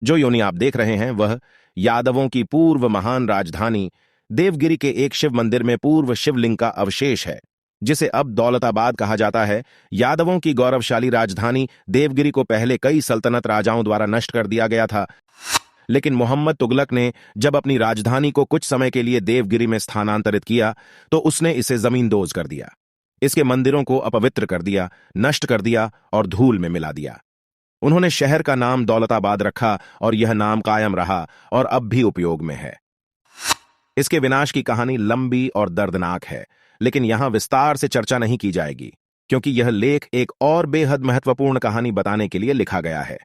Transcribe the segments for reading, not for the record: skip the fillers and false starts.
जो योनि आप देख रहे हैं वह यादवों की पूर्व महान राजधानी देवगिरी के एक शिव मंदिर में पूर्व शिवलिंग का अवशेष है, जिसे अब दौलताबाद कहा जाता है। यादवों की गौरवशाली राजधानी देवगिरी को पहले कई सल्तनत राजाओं द्वारा नष्ट कर दिया गया था, लेकिन मोहम्मद तुगलक ने जब अपनी राजधानी को कुछ समय के लिए देवगिरी में स्थानांतरित किया तो उसने इसे जमींदोज कर दिया, इसके मंदिरों को अपवित्र कर दिया, नष्ट कर दिया और धूल में मिला दिया। उन्होंने शहर का नाम दौलताबाद रखा और यह नाम कायम रहा और अब भी उपयोग में है। इसके विनाश की कहानी लंबी और दर्दनाक है, लेकिन यहां विस्तार से चर्चा नहीं की जाएगी, क्योंकि यह लेख एक और बेहद महत्वपूर्ण कहानी बताने के लिए लिखा गया है।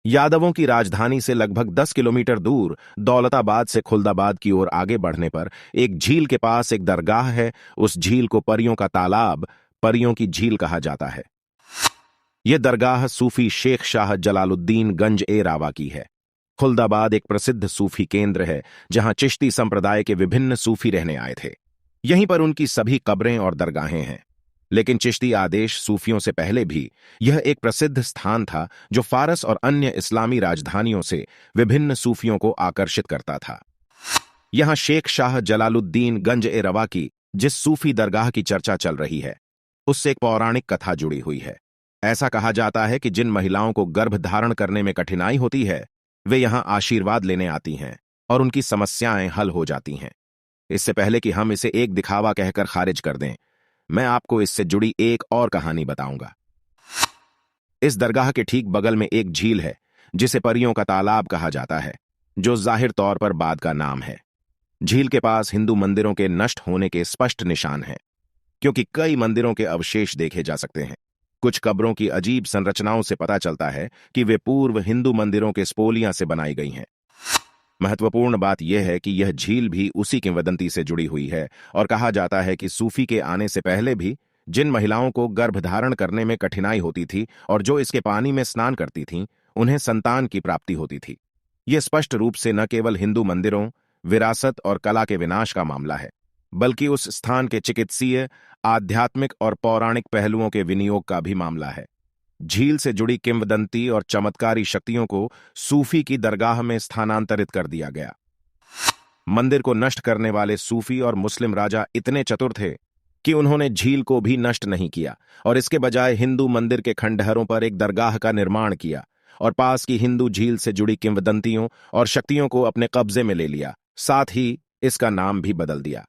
यादवों की राजधानी से लगभग 10 किलोमीटर दूर दौलताबाद से खुलदाबाद की ओर आगे बढ़ने पर एक झील के पास एक दरगाह है। उस झील को परियों का तालाब, परियों की झील कहा जाता है। यह दरगाह सूफी शेख शाह जलालुद्दीन गंज ए रावा की है। खुलदाबाद एक प्रसिद्ध सूफी केंद्र है, जहां चिश्ती संप्रदाय के विभिन्न सूफी रहने आए थे। यहीं पर उनकी सभी कब्रें और दरगाहें हैं। लेकिन चिश्ती आदेश सूफियों से पहले भी यह एक प्रसिद्ध स्थान था, जो फारस और अन्य इस्लामी राजधानियों से विभिन्न सूफियों को आकर्षित करता था। यहां शेख शाह जलालुद्दीन गंज ए रवा की जिस सूफी दरगाह की चर्चा चल रही है, उससे एक पौराणिक कथा जुड़ी हुई है। ऐसा कहा जाता है कि जिन महिलाओं को गर्भ धारण करने में कठिनाई होती है, वे यहां आशीर्वाद लेने आती हैं और उनकी समस्याएं हल हो जाती हैं। इससे पहले कि हम इसे एक दिखावा कहकर खारिज कर दें, मैं आपको इससे जुड़ी एक और कहानी बताऊंगा। इस दरगाह के ठीक बगल में एक झील है, जिसे परियों का तालाब कहा जाता है, जो जाहिर तौर पर बाद का नाम है। झील के पास हिंदू मंदिरों के नष्ट होने के स्पष्ट निशान हैं, क्योंकि कई मंदिरों के अवशेष देखे जा सकते हैं। कुछ कब्रों की अजीब संरचनाओं से पता चलता है कि वे पूर्व हिंदू मंदिरों के स्पोलियां से बनाई गई हैं। महत्वपूर्ण बात यह है कि यह झील भी उसी किंवदंती से जुड़ी हुई है और कहा जाता है कि सूफी के आने से पहले भी जिन महिलाओं को गर्भधारण करने में कठिनाई होती थी और जो इसके पानी में स्नान करती थीं, उन्हें संतान की प्राप्ति होती थी। यह स्पष्ट रूप से न केवल हिंदू मंदिरों, विरासत और कला के विनाश का मामला है, बल्कि उस स्थान के चिकित्सीय, आध्यात्मिक और पौराणिक पहलुओं के विनियोग का भी मामला है। झील से जुड़ी किंवदंती और चमत्कारी शक्तियों को सूफी की दरगाह में स्थानांतरित कर दिया गया। मंदिर को नष्ट करने वाले सूफी और मुस्लिम राजा इतने चतुर थे कि उन्होंने झील को भी नष्ट नहीं किया और इसके बजाय हिंदू मंदिर के खंडहरों पर एक दरगाह का निर्माण किया और पास की हिंदू झील से जुड़ी किंवदंतियों और शक्तियों को अपने कब्जे में ले लिया। साथ ही इसका नाम भी बदल दिया।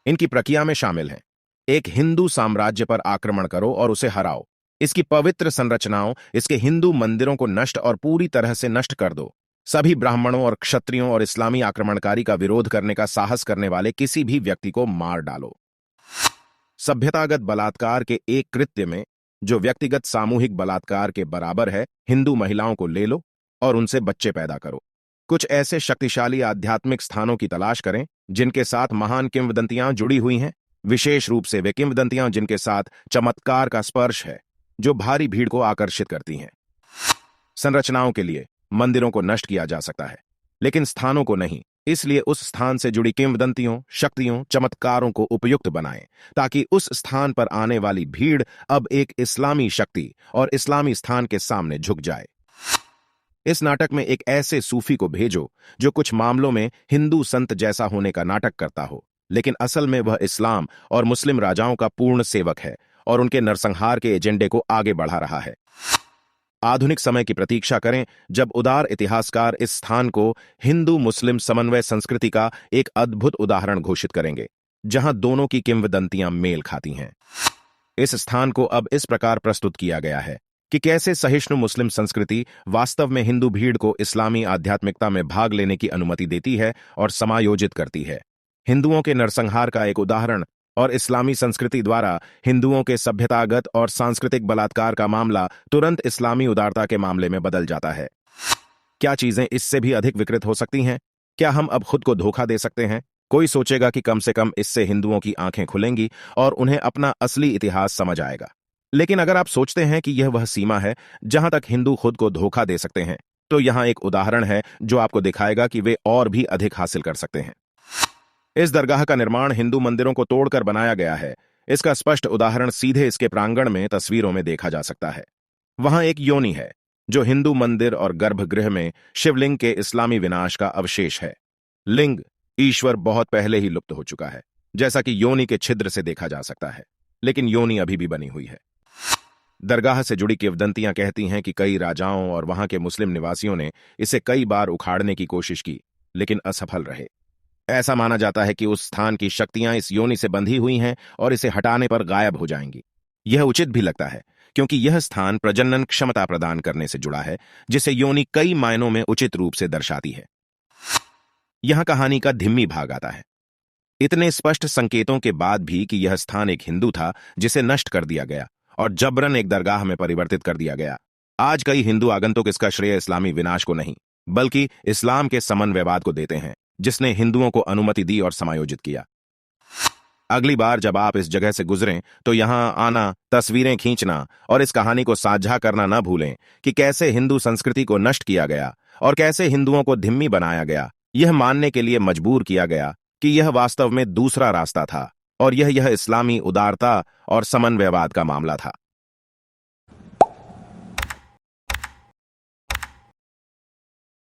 इनकी प्रक्रिया में शामिल हैं: एक हिंदू साम्राज्य पर आक्रमण करो और उसे हराओ, इसकी पवित्र संरचनाओं, इसके हिंदू मंदिरों को नष्ट और पूरी तरह से नष्ट कर दो, सभी ब्राह्मणों और क्षत्रियों और इस्लामी आक्रमणकारी का विरोध करने का साहस करने वाले किसी भी व्यक्ति को मार डालो। सभ्यतागत बलात्कार के एक कृत्य में, जो व्यक्तिगत सामूहिक बलात्कार के बराबर है, हिंदू महिलाओं को ले लो और उनसे बच्चे पैदा करो। कुछ ऐसे शक्तिशाली आध्यात्मिक स्थानों की तलाश करें जिनके साथ महान किंवदंतियां जुड़ी हुई हैं, विशेष रूप से वे किंवदंतियां जिनके साथ चमत्कार का स्पर्श है, जो भारी भीड़ को आकर्षित करती हैं। संरचनाओं के लिए मंदिरों को नष्ट किया जा सकता है, लेकिन स्थानों को नहीं। इसलिए उस स्थान से जुड़ी किंवदंतियों, शक्तियों, चमत्कारों को उपयुक्त बनाएं, ताकि उस स्थान पर आने वाली भीड़ अब एक इस्लामी शक्ति और इस्लामी स्थान के सामने झुक जाए। इस नाटक में एक ऐसे सूफी को भेजो जो कुछ मामलों में हिंदू संत जैसा होने का नाटक करता हो, लेकिन असल में वह इस्लाम और मुस्लिम राजाओं का पूर्ण सेवक है और उनके नरसंहार के एजेंडे को आगे बढ़ा रहा है। आधुनिक समय की प्रतीक्षा करें, जब उदार इतिहासकार इस स्थान को हिंदू मुस्लिम समन्वय संस्कृति का एक अद्भुत उदाहरण घोषित करेंगे, जहां दोनों की किंवदंतियां मेल खाती हैं। इस स्थान को अब इस प्रकार प्रस्तुत किया गया है कि कैसे सहिष्णु मुस्लिम संस्कृति वास्तव में हिंदू भीड़ को इस्लामी आध्यात्मिकता में भाग लेने की अनुमति देती है और समायोजित करती है। हिंदुओं के नरसंहार का एक उदाहरण और इस्लामी संस्कृति द्वारा हिंदुओं के सभ्यतागत और सांस्कृतिक बलात्कार का मामला तुरंत इस्लामी उदारता के मामले में बदल जाता है। क्या चीजें इससे भी अधिक विकृत हो सकती हैं? क्या हम अब खुद को धोखा दे सकते हैं? कोई सोचेगा कि कम से कम इससे हिंदुओं की आंखें खुलेंगी और उन्हें अपना असली इतिहास समझ आएगा। लेकिन अगर आप सोचते हैं कि यह वह सीमा है जहां तक हिंदू खुद को धोखा दे सकते हैं, तो यहां एक उदाहरण है जो आपको दिखाएगा कि वे और भी अधिक हासिल कर सकते हैं। इस दरगाह का निर्माण हिंदू मंदिरों को तोड़कर बनाया गया है। इसका स्पष्ट उदाहरण सीधे इसके प्रांगण में तस्वीरों में देखा जा सकता है। वहां एक योनि है जो हिंदू मंदिर और गर्भगृह में शिवलिंग के इस्लामी विनाश का अवशेष है। लिंग ईश्वर बहुत पहले ही लुप्त हो चुका है, जैसा कि योनि के छिद्र से देखा जा सकता है, लेकिन योनि अभी भी बनी हुई है। दरगाह से जुड़ी किंवदंतियां कहती हैं कि कई राजाओं और वहां के मुस्लिम निवासियों ने इसे कई बार उखाड़ने की कोशिश की, लेकिन असफल रहे। ऐसा माना जाता है कि उस स्थान की शक्तियां इस योनि से बंधी हुई हैं और इसे हटाने पर गायब हो जाएंगी। यह उचित भी लगता है, क्योंकि यह स्थान प्रजनन क्षमता प्रदान करने से जुड़ा है, जिसे योनि कई मायनों में उचित रूप से दर्शाती है। यहां कहानी का धिम्मी भाग आता है। इतने स्पष्ट संकेतों के बाद भी कि यह स्थान एक हिंदू था जिसे नष्ट कर दिया गया और जबरन एक दरगाह में परिवर्तित कर दिया गया। आज कई हिंदू आगंतुक इसका श्रेय इस्लामी विनाश को नहीं, बल्कि इस्लाम के समन्वयवाद को देते हैं, जिसने हिंदुओं को अनुमति दी और समायोजित किया। अगली बार जब आप इस जगह से गुजरें तो यहां आना, तस्वीरें खींचना और इस कहानी को साझा करना न भूलें कि कैसे हिंदू संस्कृति को नष्ट किया गया और कैसे हिंदुओं को धिम्मी बनाया गया, यह मानने के लिए मजबूर किया गया कि यह वास्तव में दूसरा रास्ता था और यह इस्लामी उदारता और समन्वयवाद का मामला था।